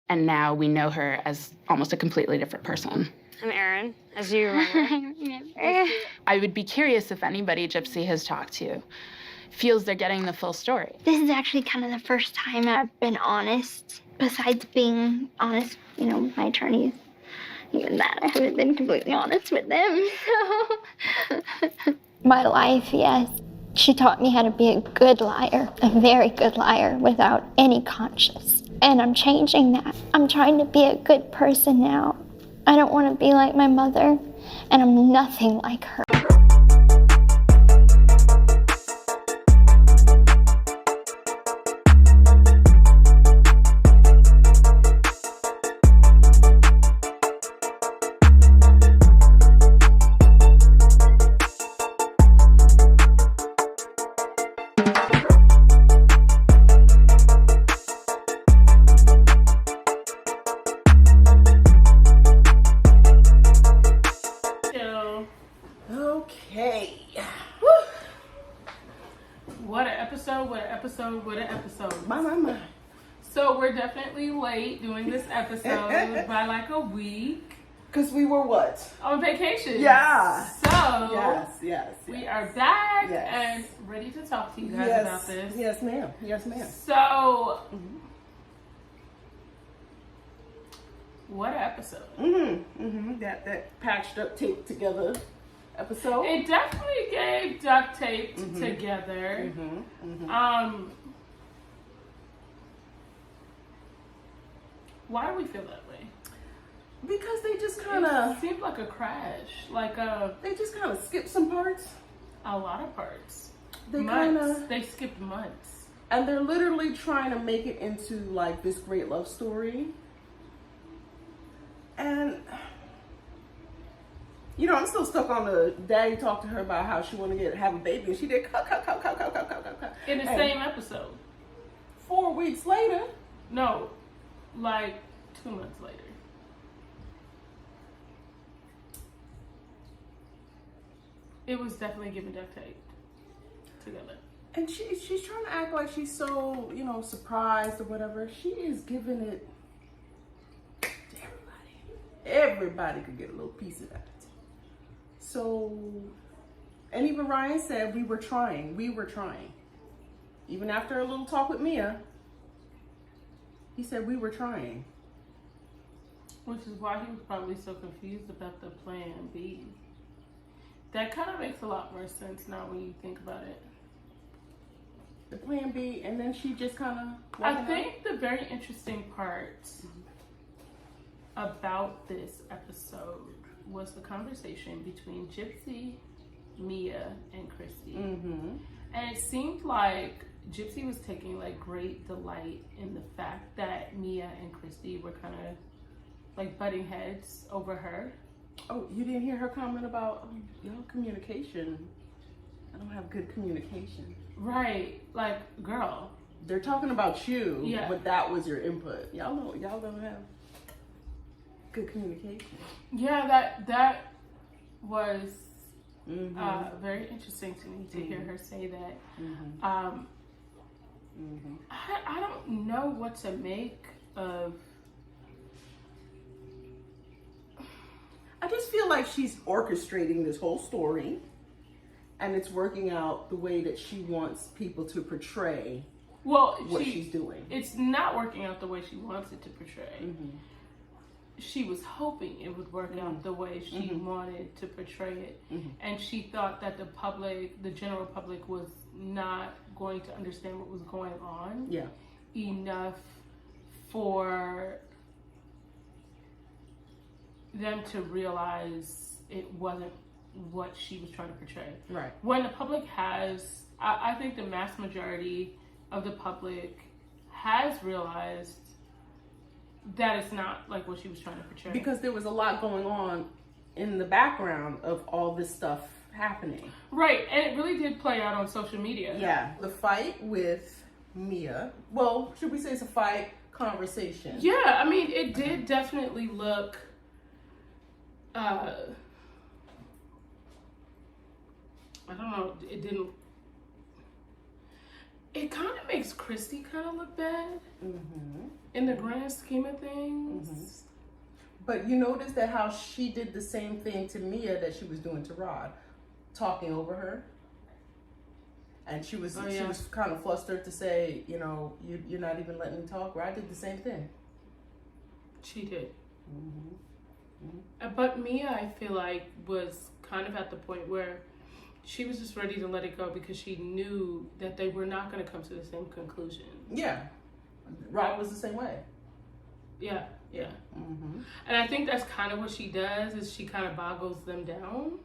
and now we know her as almost a completely different person. I'm Erin, as you remember. I would be curious if anybody Gypsy has talked to feels they're getting the full story. This is actually kind of the first time I've been honest, besides being honest, with my attorneys. Even that, I haven't been completely honest with them, so. My life, yes. She taught me how to be a good liar, a very good liar, without any conscience. And I'm changing that. I'm trying to be a good person now. I don't want to be like my mother, and I'm nothing like her. What an episode. My. So we're definitely late doing this episode by like a week. Because we were what? On vacation. Yeah. So yes. We are back and ready to talk to you guys about this. Yes, ma'am. So what an episode. That patched up, taped together episode. It definitely gave duct tape together. Why do we feel that way? Because they just kind of seemed like a crash. They just kind of skipped some parts. A lot of parts. They skipped months. And they're literally trying to make it into like this great love story. And I'm still stuck on the daddy talked to her about how she wanted to have a baby, and she did cut. In the same episode. 4 weeks later. No, like 2 months later. It was definitely giving duct tape together. And she's trying to act like she's so, surprised or whatever. She is giving it to everybody. Everybody could get a little piece of that. So, and even Ryan said we were trying. Even after a little talk with Mia, he said we were trying. Which is why he was probably so confused about the plan B. That kind of makes a lot more sense now when you think about it. The plan B, and then she just kind of... I think the very interesting part about this episode was the conversation between Gypsy, Mia, and Christy. And it seemed like Gypsy was taking like great delight in the fact that Mia and Christy were kind of like butting heads over her. Oh, you didn't hear her comment about communication? I don't have good communication. Right, like, girl. They're talking about you, but that was your input. Y'all don't have good communication. Yeah, that was very interesting to me to hear her say that. I don't know what to make of. I just feel like she's orchestrating this whole story, and it's working out the way that she wants people to portray what she's doing. It's not working out the way she wants it to portray. She was hoping it would work out the way she wanted to portray it. And she thought that the general public was not going to understand what was going on enough for them to realize it wasn't what she was trying to portray. Right. When the public has, I think the mass majority of the public has realized that it's not like what she was trying to portray. Because there was a lot going on in the background of all this stuff happening. Right, and it really did play out on social media. Yeah, the fight with Mia. Well, should we say it's a fight? Conversation. Yeah, I mean, it did definitely look I don't know, it kind of makes Christy kind of look bad in the grand scheme of things. But you notice that how she did the same thing to Mia that she was doing to Rod, talking over her. And she was kind of flustered to say, you know, you're not even letting me talk. Rod did the same thing. She did. But Mia, I feel like, was kind of at the point where she was just ready to let it go because she knew that they were not going to come to the same conclusion. Yeah. Rod was the same way. Yeah. And I think that's kind of what she does, is she kind of boggles them down.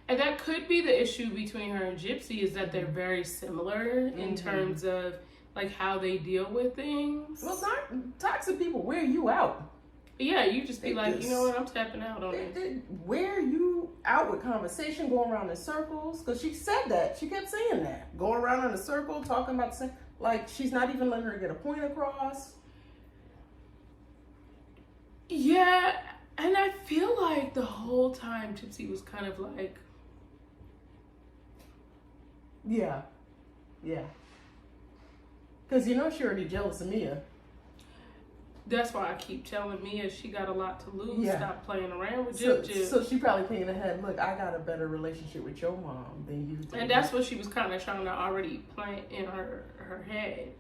And that could be the issue between her and Gypsy, is that they're very similar in terms of like how they deal with things. Well, toxic people wear you out. Yeah, you just be like, you know what, I'm tapping out on it. They wear you out with conversation, going around in circles. Because she said that. She kept saying that. Going around in a circle, talking about the same. Like, she's not even letting her get a point across. Yeah, and I feel like the whole time Gypsy was kind of like... Yeah. Because you know she already jealous of Mia. That's why I keep telling Mia she got a lot to lose. Yeah. Stop playing around with Gypsy. So she probably thinking ahead, look, I got a better relationship with your mom than you do. And that's what she was kind of trying to already plant in her head.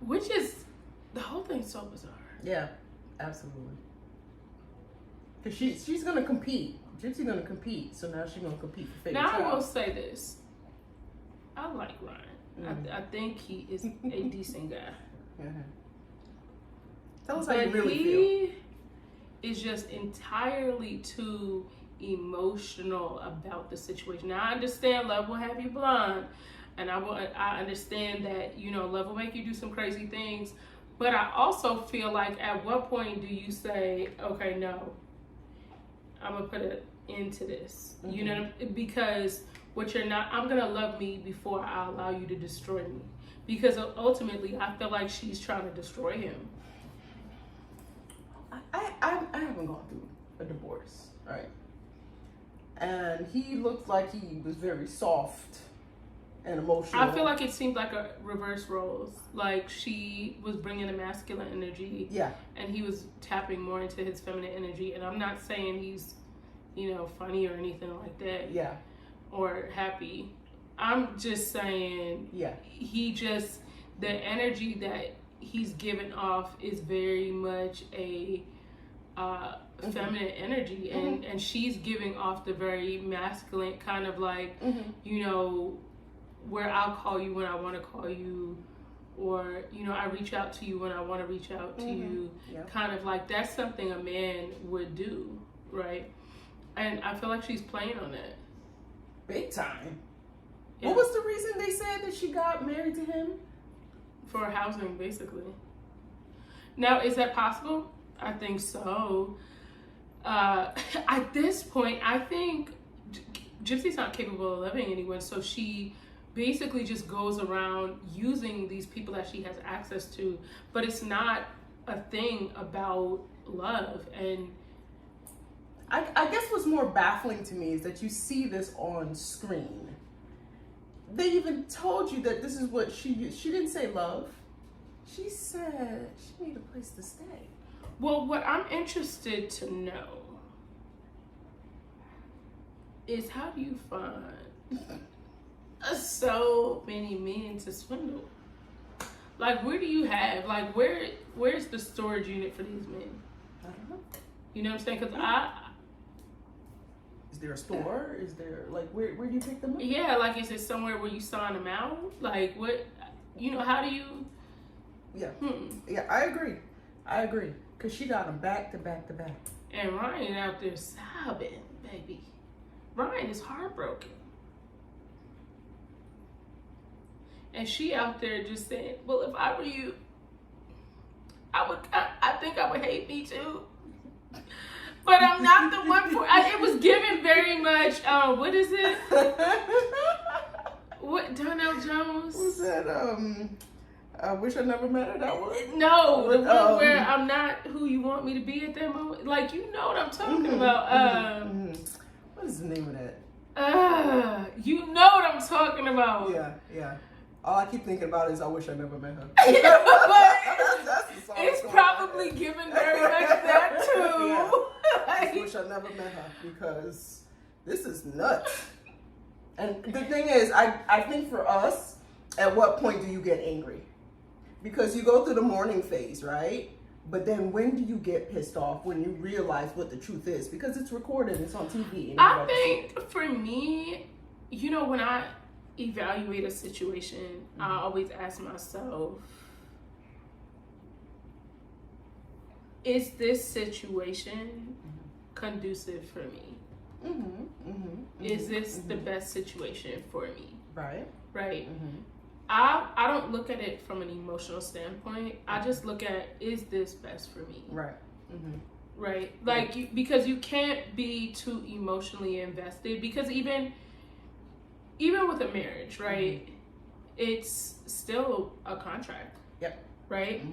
Which is, the whole thing's so bizarre. Yeah, absolutely. Because she's going to compete. Gypsy's going to compete, so now she's going to compete for favorite Now child. I will say this. I like Ryan. I think he is a decent guy. Tell us how you really feel. He is just entirely too emotional about the situation. Now I understand love will have you blind, and I understand that, you know, love will make you do some crazy things, but I also feel like, at what point do you say, okay, no, I'm gonna put an end to this? You know, because I'm gonna love me before I allow you to destroy me. Because ultimately, I feel like she's trying to destroy him. I haven't gone through a divorce, right? And he looked like he was very soft and emotional. I feel like it seemed like a reverse roles. Like, she was bringing the masculine energy. Yeah. And he was tapping more into his feminine energy. And I'm not saying he's, you know, funny or anything like that. Yeah. Or happy. I'm just saying, the energy that he's giving off is very much a feminine energy, and she's giving off the very masculine kind of like, you know, where I'll call you when I want to call you, or, you know, I reach out to you when I want to reach out to you. Kind of like, that's something a man would do, right? And I feel like she's playing on that. Big time. Yeah. What was the reason they said that she got married to him? For housing, basically. Now, is that possible? I think so. At this point, I think Gypsy's not capable of loving anyone, so she basically just goes around using these people that she has access to, but it's not a thing about love. And I guess what's more baffling to me is that you see this on screen. They even told you that this is what she didn't say love. She said she needed a place to stay. Well, what I'm interested to know is, how do you find so many men to swindle? Like, where do you have, like, where's the storage unit for these men? I don't know. You know what I'm saying? Because Is there a store? Is there, like, where do you pick them up? Yeah, like, is it somewhere where you sign them out? Like, what, you know, how do you? Yeah. Yeah, I agree. Because she got them back to back to back. And Ryan out there sobbing, baby. Ryan is heartbroken. And she out there just saying, well, if I were you, I think I would hate me too. But I'm not the one for, it was given very much, what is it? What, Darnell Jones? What's that, I wish I never met her, that one? No, the one where I'm not who you want me to be at that moment. Like, you know what I'm talking about. What is the name of that? You know what I'm talking about. Yeah. All I keep thinking about is I wish I never met her. But That's the song it's going probably on. given very never met her because this is nuts. And the thing is, I think for us, at what point do you get angry? Because you go through the mourning phase, right? But then when do you get pissed off when you realize what the truth is? Because it's recorded, it's on TV. And I think for me, you know, when I evaluate a situation, I always ask myself, is this situation conducive for me? Is this the best situation for me? Right. Right. I don't look at it from an emotional standpoint. I just look at, is this best for me? Right. Right. Like, because you can't be too emotionally invested, because even with a marriage, right, it's still a contract. Yep. Right?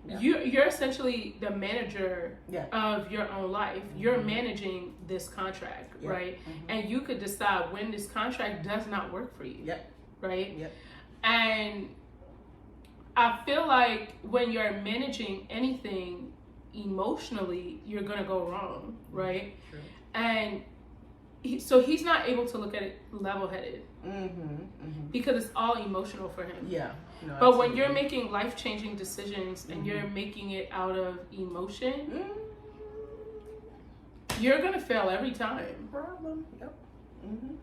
Yeah. You're essentially the manager of your own life. You're managing this contract, right? And you could decide when this contract does not work for you. Yep. Right? Yep. And I feel like when you're managing anything emotionally, you're gonna go wrong, right? True. And so he's not able to look at it level-headed because it's all emotional for him. Yeah. No, but when you're making life-changing decisions and you're making it out of emotion, you're gonna fail every time. Problem. Yep.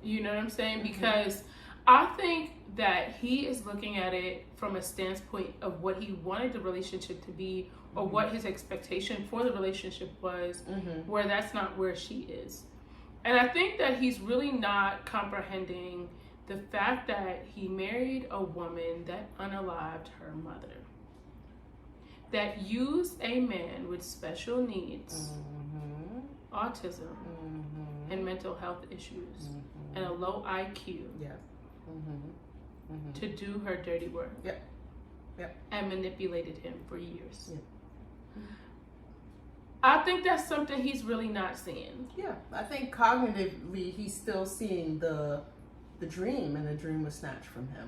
You know what I'm saying? Because I think that he is looking at it from a standpoint of what he wanted the relationship to be, or what his expectation for the relationship was, where that's not where she is. And I think that he's really not comprehending the fact that he married a woman that unalived her mother, that used a man with special needs, autism, and mental health issues, and a low IQ to do her dirty work, and manipulated him for years. I think that's something he's really not seeing. Yeah, I think cognitively he's still seeing the dream, and the dream was snatched from him.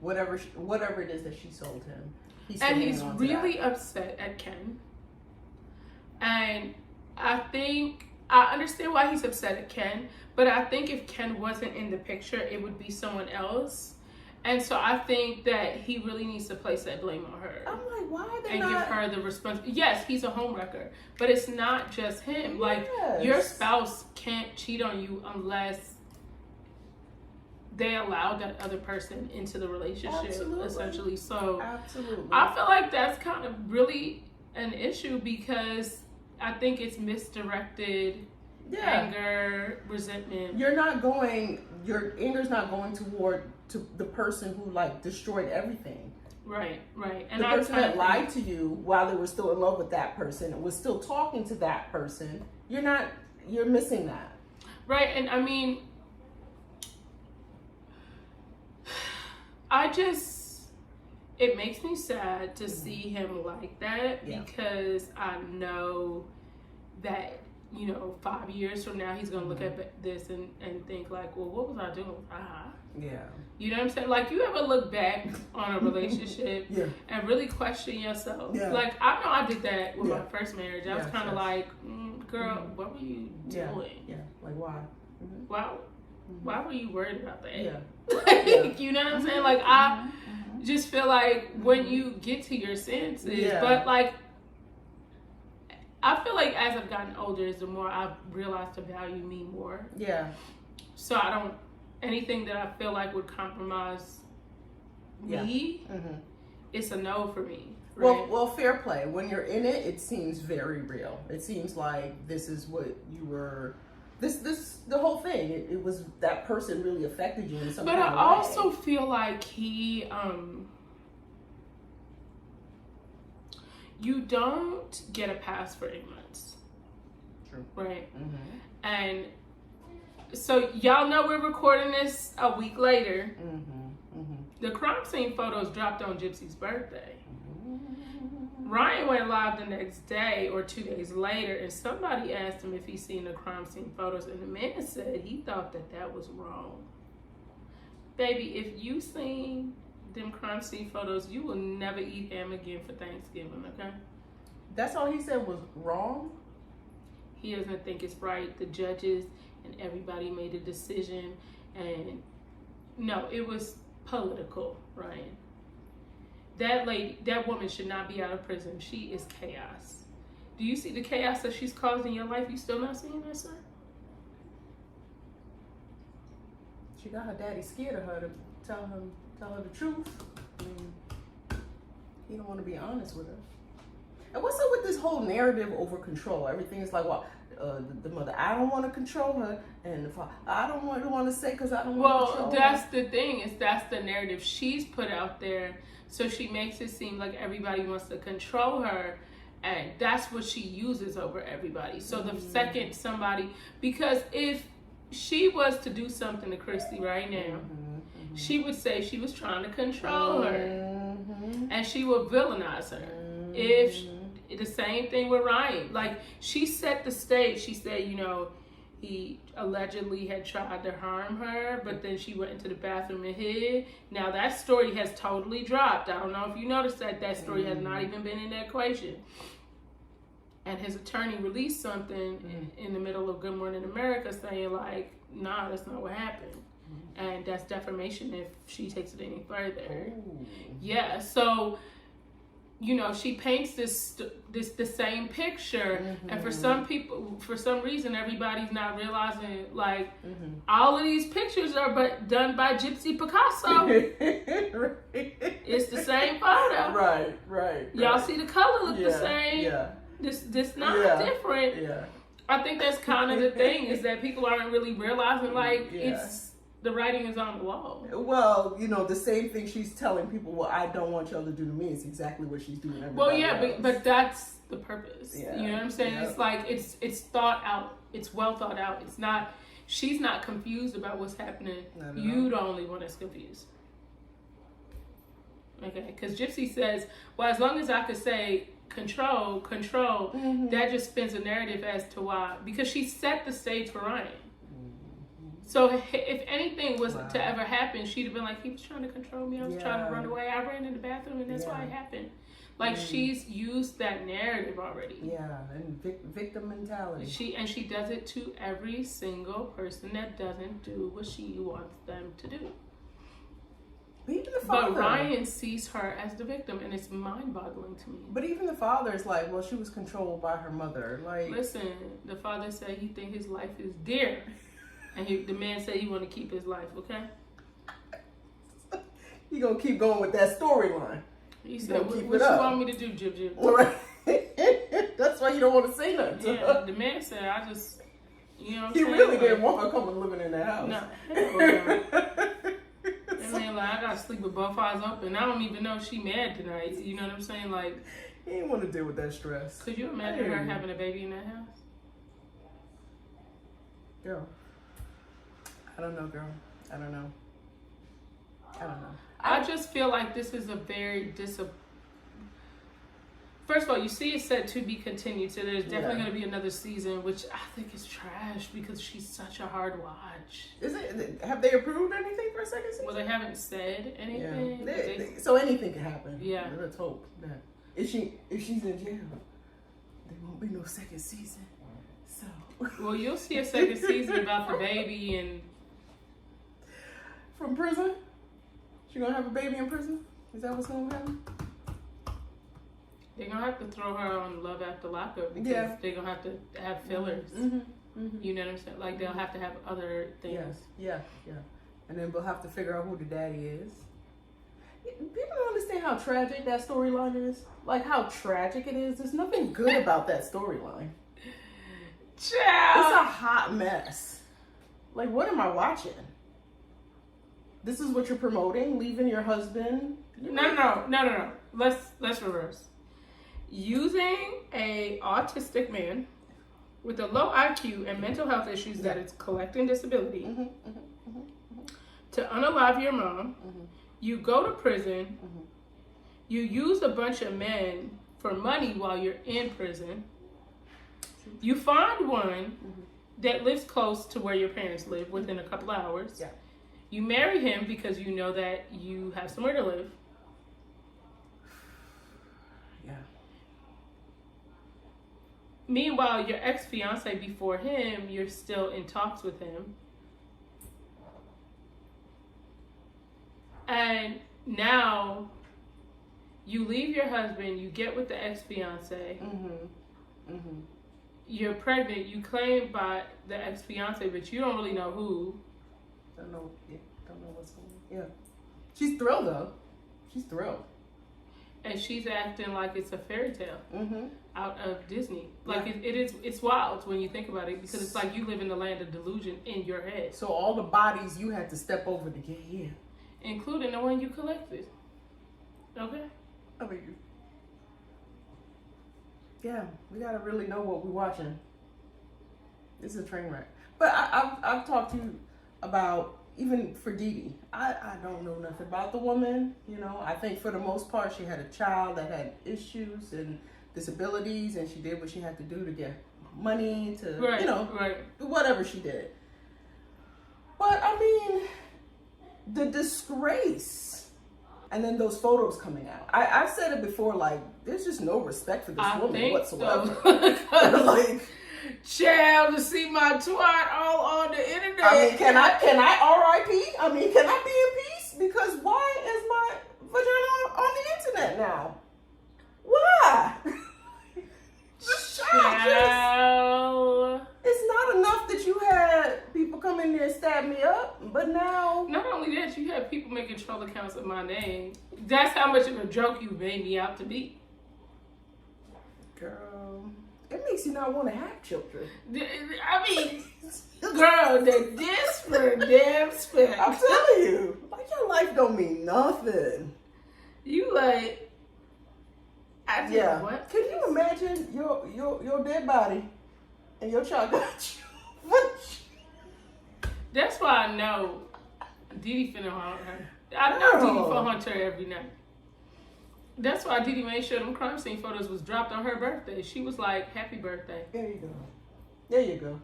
Whatever it is that she sold him, he's really upset at Ken. And I think I understand why he's upset at Ken, but I think if Ken wasn't in the picture, it would be someone else. And so I think that he really needs to place that blame on her. I'm like, why are they and not? give her the responsibility. Yes, he's a homewrecker, but it's not just him. Like, your spouse can't cheat on you unless they allow that other person into the relationship, essentially. So I feel like that's kind of really an issue, because I think it's misdirected anger, resentment. Your anger's not going to the person who like destroyed everything. Right. And the person that lied to you while they were still in love with that person and was still talking to that person, you're missing that. Right. And I mean, it makes me sad to see him like that, because I know that, 5 years from now, he's going to look at this and think like, well, what was I doing? Yeah. You know what I'm saying? Like, you ever look back on a relationship and really question yourself? Yeah. Like, I know I did that with my first marriage. I was kind of like, girl, what were you doing? Yeah. Like, why? Why were you worried about that? Yeah. Like, you know what I'm saying? Like, I just feel like when you get to your senses, but like, I feel like as I've gotten older, the more I've realized to value me more. Yeah. So I don't, anything that I feel like would compromise me, it's a no for me. Right? Well, fair play. When you're in it, it seems very real. It seems like this is what you were. The whole thing. It was that person really affected you in some kind of way. But I also feel like he, you don't get a pass for ignorance. True. Right. And so y'all know we're recording this a week later. The crime scene photos dropped on Gypsy's birthday. Ryan went live the next day or 2 days later, and somebody asked him if he's seen the crime scene photos, and the man said he thought that was wrong. Baby, if you seen them crime scene photos, you will never eat ham again for Thanksgiving, okay? That's all he said was wrong? He doesn't think it's right. The judges and everybody made a decision, and no, it was political, Ryan. That woman should not be out of prison. She is chaos. Do you see the chaos that she's caused in your life? You still not seeing that, sir? She got her daddy scared of her to tell her the truth. I mean, he don't want to be honest with her. And what's up with this whole narrative over control? Everything is like, well, the mother, I don't want to control her, and the father, I don't want to say because I don't want to control her. Well, that's the thing, is that's the narrative she's put out there, so she makes it seem like everybody wants to control her, and that's what she uses over everybody. So the second somebody, because if she was to do something to Christy right now, she would say she was trying to control her, and she would villainize her. If the same thing with Ryan, like she set the stage. She said, you know, he allegedly had tried to harm her, but then she went into the bathroom and hid. Now that story has totally dropped. I don't know if you noticed that story has not even been in the equation. And his attorney released something in the middle of Good Morning America saying like, nah, that's not what happened. And that's defamation if she takes it any further. Yeah, so, you know, she paints the same picture, and for some people, for some reason, everybody's not realizing like all of these pictures are done by Gypsy Picasso. It's the same photo. Right. Y'all see the color look the same. Yeah. This not different. Yeah. I think that's kind of the thing, is that people aren't really realizing like it's the writing is on the wall. Well, you know, the same thing she's telling people, well, I don't want y'all to do to me, is exactly what she's doing to everybody else. But that's the purpose. Yeah. You know what I'm saying? Yeah. It's like it's thought out. It's well thought out. It's not, she's not confused about what's happening. You the only one that's confused. Okay, because Gypsy says, well, as long as I could say control, that just spins a narrative as to why, because she set the stage for Ryan. So if anything was to ever happen, she'd have been like, he was trying to control me. I was trying to run away. I ran in the bathroom, and that's why it happened. Like she's used that narrative already. Yeah, and victim mentality. She does it to every single person that doesn't do what she wants them to do. Even the father. But Ryan sees her as the victim, and it's mind-boggling to me. But even the father is like, well, she was controlled by her mother. Like, listen, the father said he think his life is dear. And the man said he want to keep his life, okay? You gonna keep going with that storyline. He said, what you want me to do, Jib? Right. That's why you don't want to say nothing. Yeah, the man said, I just, you know what I'm saying? He really didn't want her coming living in that house. No. I mean, like, I gotta sleep with both eyes open. I don't even know if she mad tonight. You know what I'm saying? Like, he didn't want to deal with that stress. Could you imagine her having a baby in that house? Girl. I don't know, girl. I don't know. I just feel like this is a very First of all, you see it's said to be continued, so there's definitely going to be another season, which I think is trash because she's such a hard watch. Is it? Have they approved anything for a second season? Well, they haven't said anything. Yeah. So anything can happen. Yeah. Let's hope that if she's in jail, there won't be no second season. So. Well, you'll see a second season about the baby and. From prison? She gonna have a baby in prison? Is that what's gonna happen? They're gonna have to throw her on Love After Lockup because they're gonna have to have fillers. You know what I'm saying? Like they'll have to have other things. Yeah. And then we'll have to figure out who the daddy is. People don't understand how tragic that storyline is. Like how tragic it is. There's nothing good about that storyline. Child. It's a hot mess. Like, what am I watching? This is what you're promoting? Leaving your husband? No. Let's reverse. Using a autistic man with a low IQ and mental health issues that is collecting disability to unalive your mom. You go to prison. You use a bunch of men for money while you're in prison. You find one that lives close to where your parents live within a couple hours. Yeah. You marry him because you know that you have somewhere to live. Yeah. Meanwhile, your ex-fiance before him, you're still in talks with him. And now you leave your husband, you get with the ex-fiance. You're pregnant, you claim by the ex-fiance, but you don't really know who. Don't know what's going on. Yeah. She's thrilled, though. She's thrilled. And she's acting like it's a fairy tale out of Disney. Like, Yeah. it's wild when you think about it, because it's like you live in the land of delusion in your head. So all the bodies you had to step over to get here. Including the one you collected. Okay? I mean, yeah, we gotta really know what we're watching. This is a train wreck. But I've talked to you about, even for Dee Dee, I don't know nothing about the woman. You know, I think for the most part she had a child that had issues and disabilities, and she did what she had to do to get money to, whatever she did. But I mean, the disgrace, and then those photos coming out. I've said it before, like, there's just no respect for this woman whatsoever. So. Like, child, to see my twat all on the internet. I mean, can I R.I.P.? I mean, can I be in peace? Because why is my vagina on the internet now? Why? Child. It's not enough that you had people come in there and stab me up, but now... Not only that, you have people making troll accounts of my name. That's how much of a joke you made me out to be. Girl, it makes you not want to have children. I mean, girl, the disrespect. I'm telling you, like, your life don't mean nothing. You like... I did what? Can you imagine your dead body and your child got you? What? That's why I know Dee Dee finna haunt her. I know Dee Dee finna haunt her every night. That's why Dee Dee made sure them crime scene photos was dropped on her birthday. She was like, happy birthday. There you go. There you go.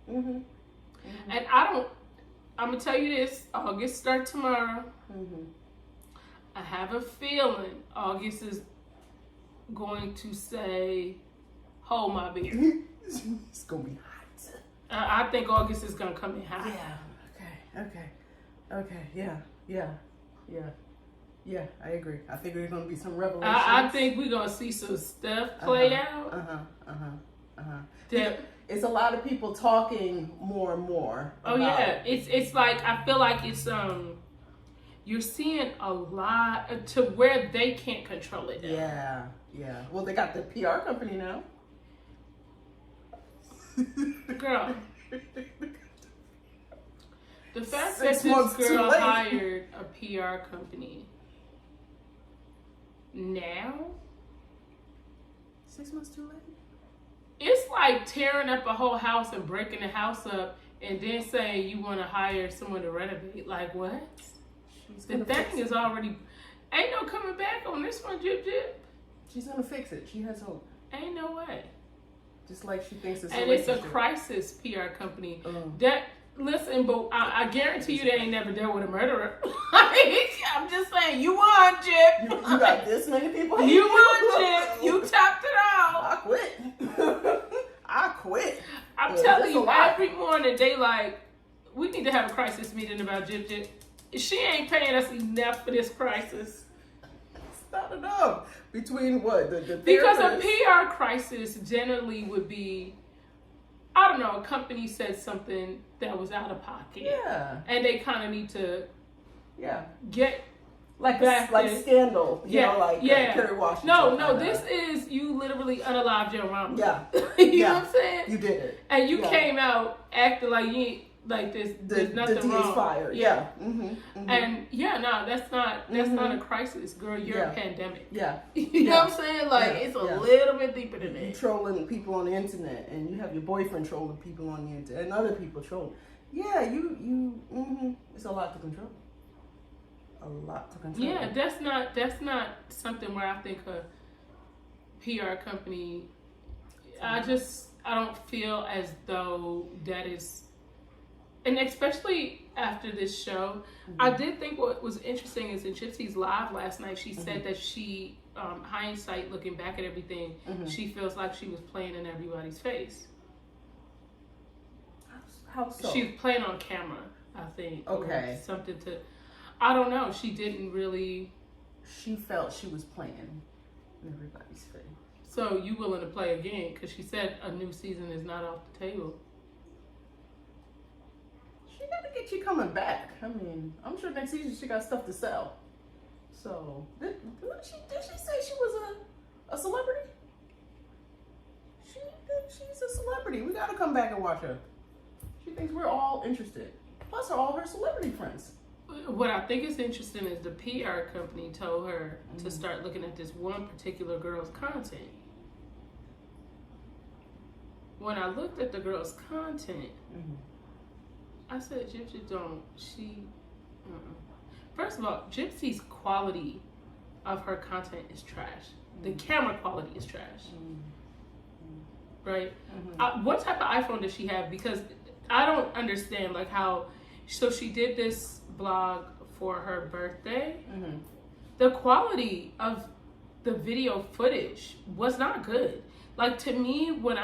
And I'm gonna tell you this, August start tomorrow. I have a feeling August is going to say, hold my beer. It's gonna be hot. I think August is gonna come in hot. Yeah, I agree. I think there's gonna be some revelations. I think we're gonna see some stuff play out. It's a lot of people talking more and more. Oh yeah, it's like, I feel like it's you're seeing a lot to where they can't control it now. Yeah. Well, they got the PR company now. Girl, the fact 6 that months this too girl late. hired a PR company now, 6 months too late. it's like tearing up a whole house and breaking the house up and then saying you want to hire someone to renovate. Like, what? The thing is already, ain't no coming back on this one, Jip Jip. She's gonna fix it. She has hope. Ain't no way. Just like she thinks it's And it's a crisis PR company. That, listen, but I guarantee you they ain't never dealt with a murderer. I'm just saying, you won, Jip. You got this many people. You won, Jip. You topped it all. I quit. I'm telling you, every morning they like, we need to have a crisis meeting about Jip Jip. She ain't paying us enough for this crisis. It's not enough. Between what? The Because a therapist? PR crisis generally would be, I don't know, a company said something that was out of pocket. Yeah. And they kind of need to get like back like there. Scandal. You know, like Kerry Washington. No, this is, you literally unalived your mama. Yeah. You know what I'm saying? You did it. And you came out acting like you ain't, like there's nothing the wrong. Fired. Yeah. And that's not a crisis, girl. You're a pandemic. Yeah. You know what I'm saying? Like it's a little bit deeper than You that. trolling people on the internet, and you have your boyfriend trolling people on the internet, and other people trolling. Yeah, it's a lot to control. A lot to control. Yeah, that's not something where I think a PR company. I don't feel as though that is. And especially after this show, I did think what was interesting is in Gypsy's live last night, she said that she hindsight, looking back at everything, she feels like she was playing in everybody's face. How so? She was playing on camera, I think. Okay. Or something to, I don't know. She didn't really. She felt she was playing in everybody's face. So you willing to play again? Because she said a new season is not off the table. She got to get you coming back. I mean, I'm sure next season she got stuff to sell. So, did she say she was a celebrity? She's a celebrity. We got to come back and watch her. She thinks we're all interested. Plus, are all her celebrity friends. What I think is interesting is the PR company told her to start looking at this one particular girl's content. When I looked at the girl's content, I said, Gypsy First of all, Gypsy's quality of her content is trash. The camera quality is trash. Right? What type of iPhone does she have? Because I don't understand, like, how... So she did this blog for her birthday. The quality of the video footage was not good. Like, to me, when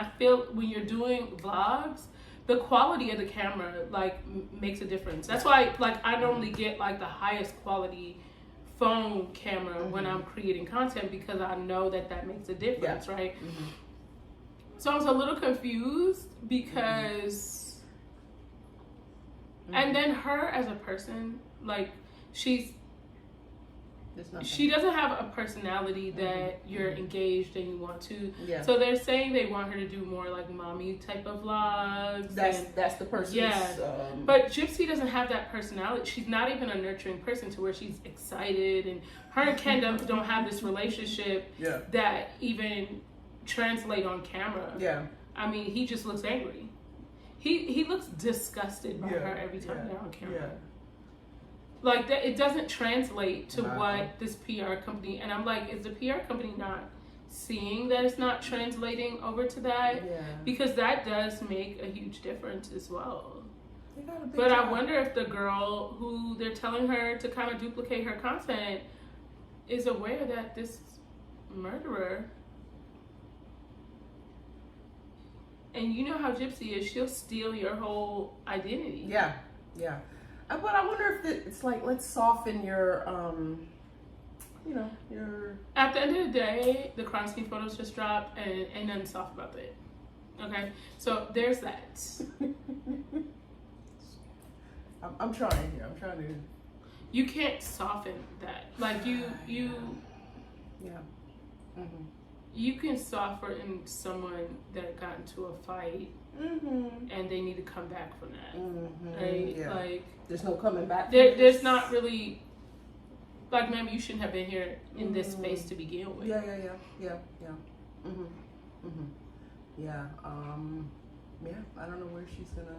you're doing vlogs, the quality of the camera, like, makes a difference. That's why, like, I normally get, like, the highest quality phone camera when I'm creating content, because I know that makes a difference, right? So I was a little confused because, and then her as a person, like, she doesn't have a personality that you're engaged and you want to. So they're saying they want her to do more like mommy type of vlogs. That's the person. But Gypsy doesn't have that personality. She's not even a nurturing person to where she's excited, and her and Ken don't have this relationship that even translate on camera. I mean, he just looks angry. He looks disgusted by her every time they're on camera. Like, that, it doesn't translate to what this PR company, and I'm like, is the PR company not seeing that it's not translating over to that? Because that does make a huge difference as well. But I wonder if the girl who they're telling her to kind of duplicate her content is aware that this murderer, and you know how Gypsy is, she'll steal your whole identity. But I wonder if it's like, let's soften your, your... At the end of the day, the crime scene photos just dropped, and ain't nothing soft about that. Okay? So, there's that. I'm trying here. I'm trying to... You can't soften that. Like, you can soften someone that got into a fight, and they need to come back from that. Right? Like, there's no coming back. There's not really, like, ma'am, you shouldn't have been here in this space to begin with. Yeah. I don't know where she's gonna.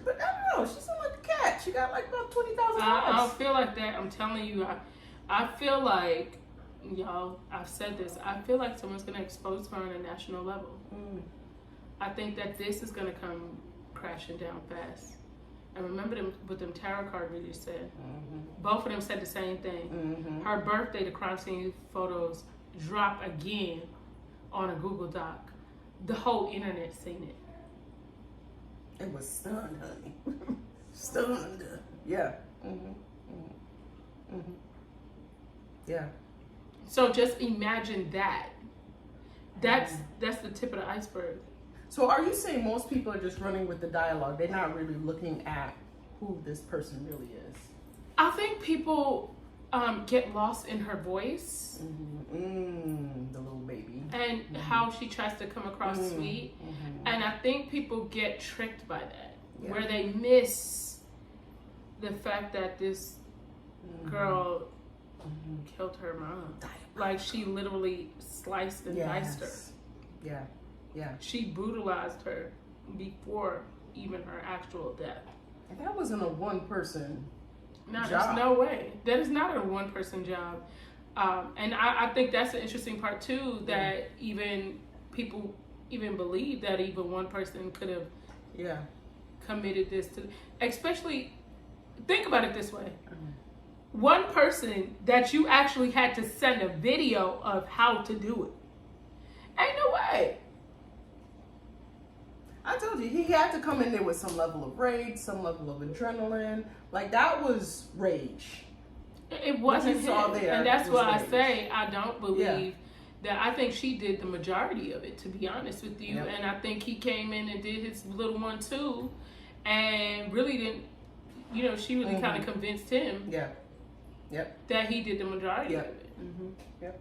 But I don't know. She's like a cat. She got like about 20,000 I don't feel like that. I'm telling you, I feel like, y'all, I've said this. I feel like someone's gonna expose her on a national level. I think that this is gonna come crashing down fast. And remember what them tarot card readers said. Both of them said the same thing. Her birthday, the crime scene photos drop again on a Google Doc. The whole internet seen it. It was stunned, honey. Stunned. Yeah. Yeah. So just imagine that. That's the tip of the iceberg. So are you saying most people are just running with the dialogue? They're not really looking at who this person really is? I think people get lost in her voice. The little baby. And how she tries to come across sweet. And I think people get tricked by that. Where they miss the fact that this girl killed her mom. Like, she literally sliced and diced her. Yeah. She brutalized her before even her actual death. And that wasn't a one-person job. There's no way. That is not a one-person job. And I think that's an interesting part, too, that even people even believe that even one person could have committed this to... Especially, think about it this way. one person that you actually had to send a video of how to do it. Ain't no way. I told you, he had to come in there with some level of rage, some level of adrenaline. Like, that was rage. It wasn't What you saw him. there And that's was why I rage. say I don't believe that. I think she did the majority of it, to be honest with you. Yep. And I think he came in and did his little one too, and really didn't, you know, she really kind of convinced him Yeah. Yep. that he did the majority Yep. of it. Mm-hmm. Yep.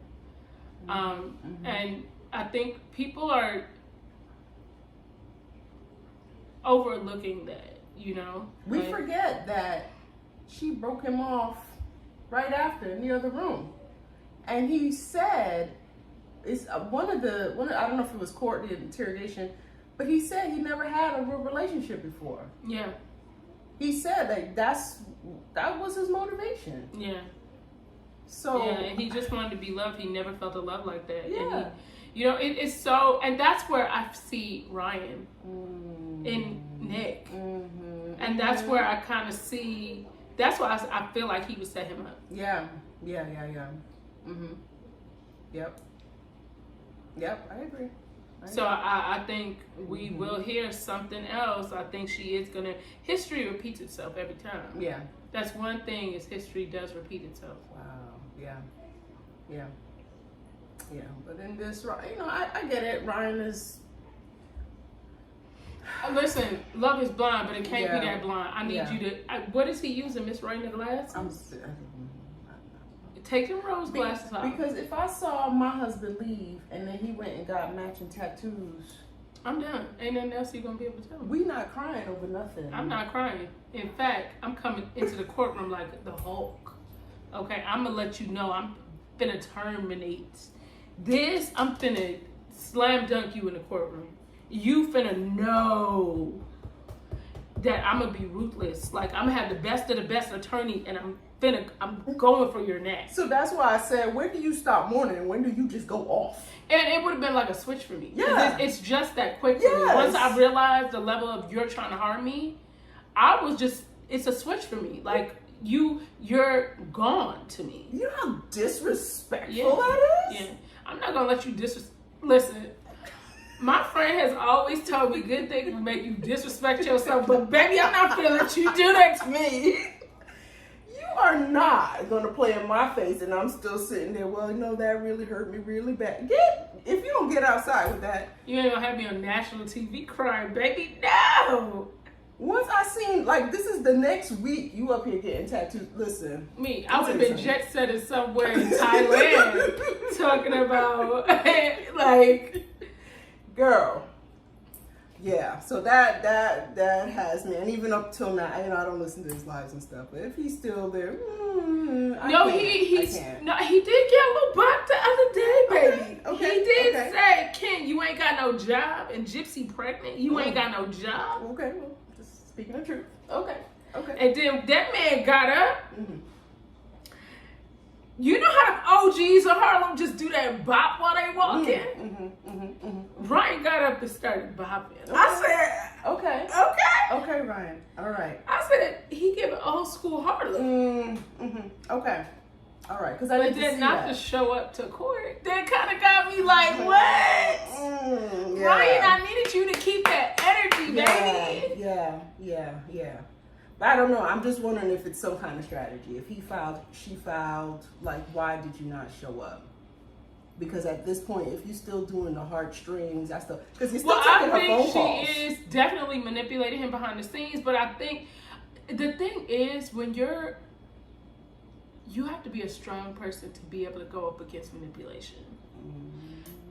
And I think people are overlooking that, you know. We Like, forget that she broke him off right after in the other room, and he said, "It's one of I don't know if it was court, the interrogation, but he said he never had a real relationship before. Yeah, He said that was his motivation. yeah. So Yeah, and he just wanted to be loved. He never felt a love like that. Yeah. And he, you know, it's so, and that's where I see Ryan in Nick. And that's where I kind of see, that's why I feel like he would set him up. Yeah. Yep. Yep. I agree. So I think we will hear something else. I think she is going to, history repeats itself every time. Yeah. That's one thing, is history does repeat itself. Wow. Yeah. But in this, you know, I get it. Ryan is. Listen, love is blind, but it can't Yeah. be that blind. I need Yeah. you to, what is he using, Miss Ray, the glasses? Take them rose glasses off. Because if I saw my husband leave and then he went and got matching tattoos, I'm done. Ain't nothing else you're gonna be able to tell me. we not crying over nothing. I'm not crying. In fact, I'm coming into the courtroom like the Hulk. Okay, I'm gonna let you know I'm finna terminate this. I'm finna slam dunk you in the courtroom. You finna know that I'm gonna be ruthless. Like, I'm gonna have the best of the best attorney, and I'm going for your neck. So that's why I said, when do you stop mourning and when do you just go off? And it would have been like a switch for me. 'Cause Yeah. It's just that quick for me. Yes. Once I realized the level of you're trying to harm me, I was just, it's a switch for me. Like, you're gone to me. You know how disrespectful Yeah. that is? Yeah. I'm not gonna let you listen. My friend has always told me good things will make you disrespect yourself, but baby, I'm not gonna let you do that to me. You are not gonna play in my face and I'm still sitting there, well, you know, that really hurt me really bad. If you don't get outside with that. You ain't gonna have me on national TV crying, baby. No. Once I seen, like, this is the next week you up here getting tattooed. Listen. Me, I would have been jet setting somewhere in Thailand talking about, like, girl. Yeah, so that has me, and even up till now, you know, I don't listen to his lives and stuff, but if he's still there, I no, can't. he did get a little bop the other day, baby. Okay, He did okay. say, Ken, you ain't got no job, and Gypsy pregnant, you ain't got no job. Okay, well, just speaking the truth. Okay. And then that man got up. Mhm. You know how the OGs of Harlem just do that bop while they walk in? Ryan got up and started bopping. Okay. I said, Okay. okay. Okay, Ryan. All right. I said, he giving old school Harlem. Okay. All right. Because I But didn't then see not that. to show up to court, that kind of got me like, what? Yeah. Ryan, I needed you to keep that energy, baby. Yeah. But I don't know. I'm just wondering if it's some kind of strategy. If he filed, she filed, like, why did you not show up? Because at this point, if you're still doing the heartstrings, that's the, because you're still Well, taking I her phone think calls. she is definitely manipulating him behind the scenes, but I think the thing is, when you have to be a strong person to be able to go up against manipulation.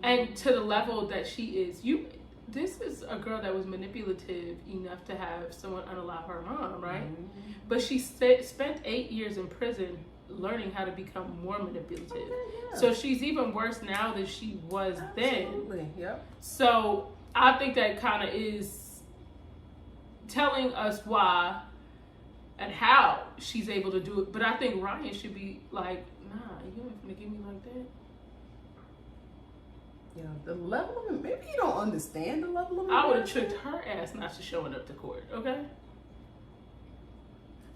And to the level that she is, this is a girl that was manipulative enough to have someone unalive her mom, right? But she spent 8 years in prison learning how to become more manipulative. Okay, yeah. So she's even worse now than she was then. Absolutely. Yep. So I think that kind of is telling us why and how she's able to do it. But I think Ryan should be like, nah, you ain't gonna give me like that. Yeah, the level of, maybe you don't understand the level of I would have embarrassment. tricked her ass not to showing up to court, okay?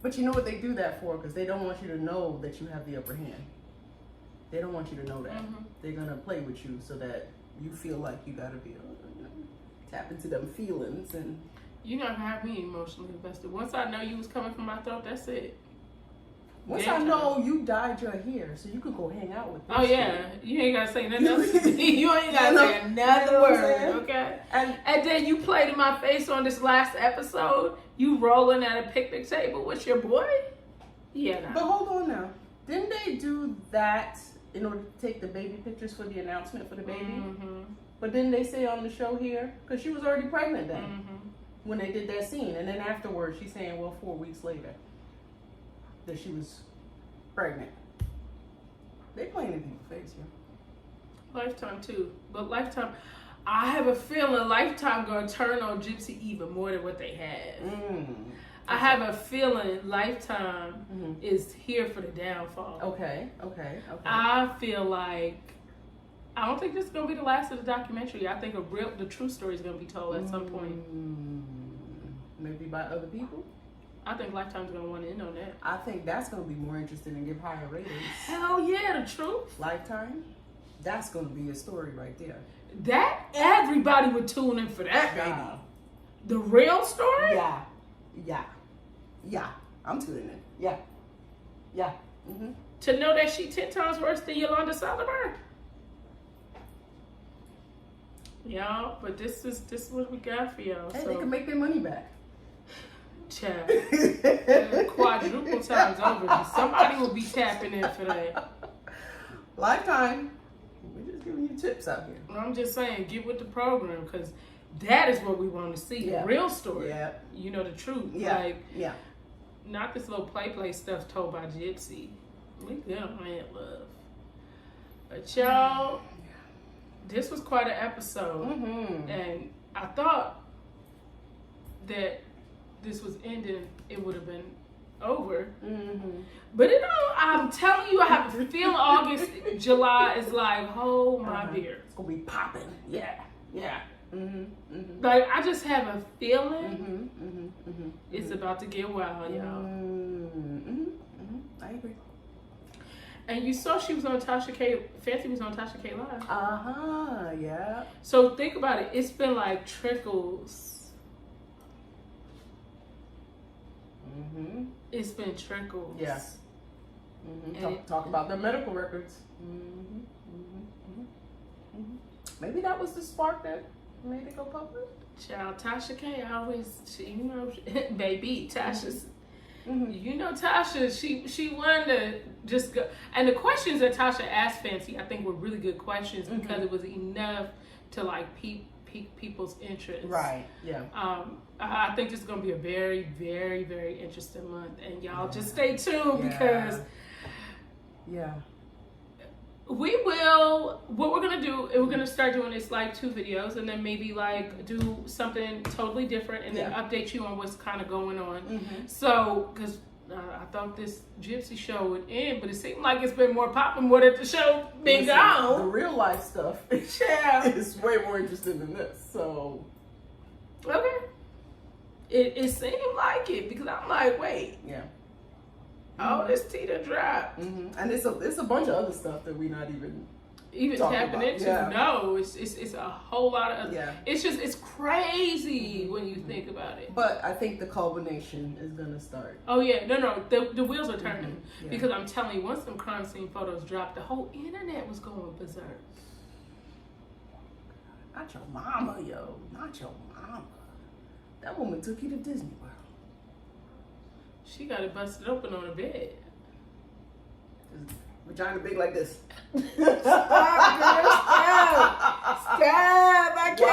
But you know what they do that for? Because they don't want you to know that you have the upper hand. They don't want you to know that. Mm-hmm. They're gonna play with you so that you feel like you gotta be, tap into them feelings and. You're not gonna have me emotionally invested. Once I know you was coming from my throat, that's it. Once Game I time. know you dyed your hair, so you could go hang out with. This Oh yeah, you ain't gotta say nothing else. You ain't gotta say another word, okay? And then you played in my face on this last episode. You rolling at a picnic table with your boy. Yeah. But hold on now, didn't they do that in order to take the baby pictures for the announcement for the baby? Mm-hmm. But didn't they say on the show here, because she was already pregnant then Mm-hmm. when they did that scene, and then afterwards she's saying, well, 4 weeks later, that she was pregnant. They playing in people's face, yeah. Lifetime too, but Lifetime, I have a feeling Lifetime gonna turn on Gypsy even more than what they have. I have a feeling Lifetime is here for the downfall. Okay. I feel like I don't think this is gonna be the last of the documentary. I think the true story is gonna be told at some point. Maybe by other people. I think Lifetime's gonna want to in on that. I think that's gonna be more interesting and give higher ratings. Hell yeah, the truth. Lifetime, that's gonna be a story right there. That everybody would tune in for that, baby. Yeah. The real story. Yeah. I'm tuning in. Yeah. To know that she 10 times worse than Yolanda Salinger. Y'all, but this is what we got for y'all. Hey, so they can make their money back. child, quadruple times over. Somebody will be tapping in for that. Lifetime. We're just giving you tips out here. I'm just saying, get with the program, because that is what we want to see. Yeah. The real story. Yeah. You know, the truth. Yeah. Like, Yeah. not this little play stuff told by Gypsy. We good on that love. But y'all, this was quite an episode. And I thought that this was ending, it would have been over. But I'm telling you, I have a feeling August, July is like, hold my beer. It's gonna be popping. Yeah. Like, I just have a feeling it's about to get wild, y'all. I agree. And you saw she was on Tasha K. Fancy was on Tasha K Live. Yeah. So think about it. It's been like trickles. It's been trickles. Yeah. Talk about their medical records. Maybe that was the spark that made it go public. Child, Tasha K baby, Tasha's. You know, Tasha, she wanted to just go. And the questions that Tasha asked Fancy, I think, were really good questions because it was enough to like pique people's interest. Right. Yeah. I think this is going to be a very, very, very interesting month, and y'all just stay tuned because we will. What we're gonna do is we're gonna start doing this like 2 videos, and then maybe like do something totally different, and then update you on what's kind of going on. So, because I thought this Gypsy show would end, but it seemed like it's been more popping more that the show been The gone. real life stuff is way more interesting than this. So, Okay. It seemed like it because I'm like, wait. Yeah. Oh, this tea done dropped. And it's a bunch of other stuff that we're not even talking tapping about. into. Yeah. No, it's a whole lot of. Yeah. It's crazy when you think about it. But I think the culmination is gonna start. Oh yeah, no, the wheels are turning Yeah. because I'm telling you, once some crime scene photos dropped, the whole internet was going berserk. Not your mama, yo. Not your mama. That woman took you to Disney World. She got it busted open on the bed. Vagina big like this. Stop! I can't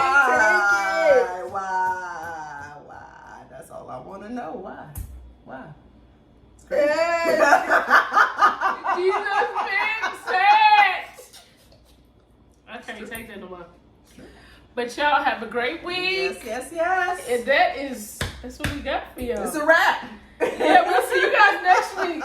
take it. Why? That's all I want to know. Why? It's crazy. Jesus fix it! I can't take that no more. But y'all have a great week. Yes. And that's what we got for y'all. It's a wrap. Yeah, we'll see you guys next week.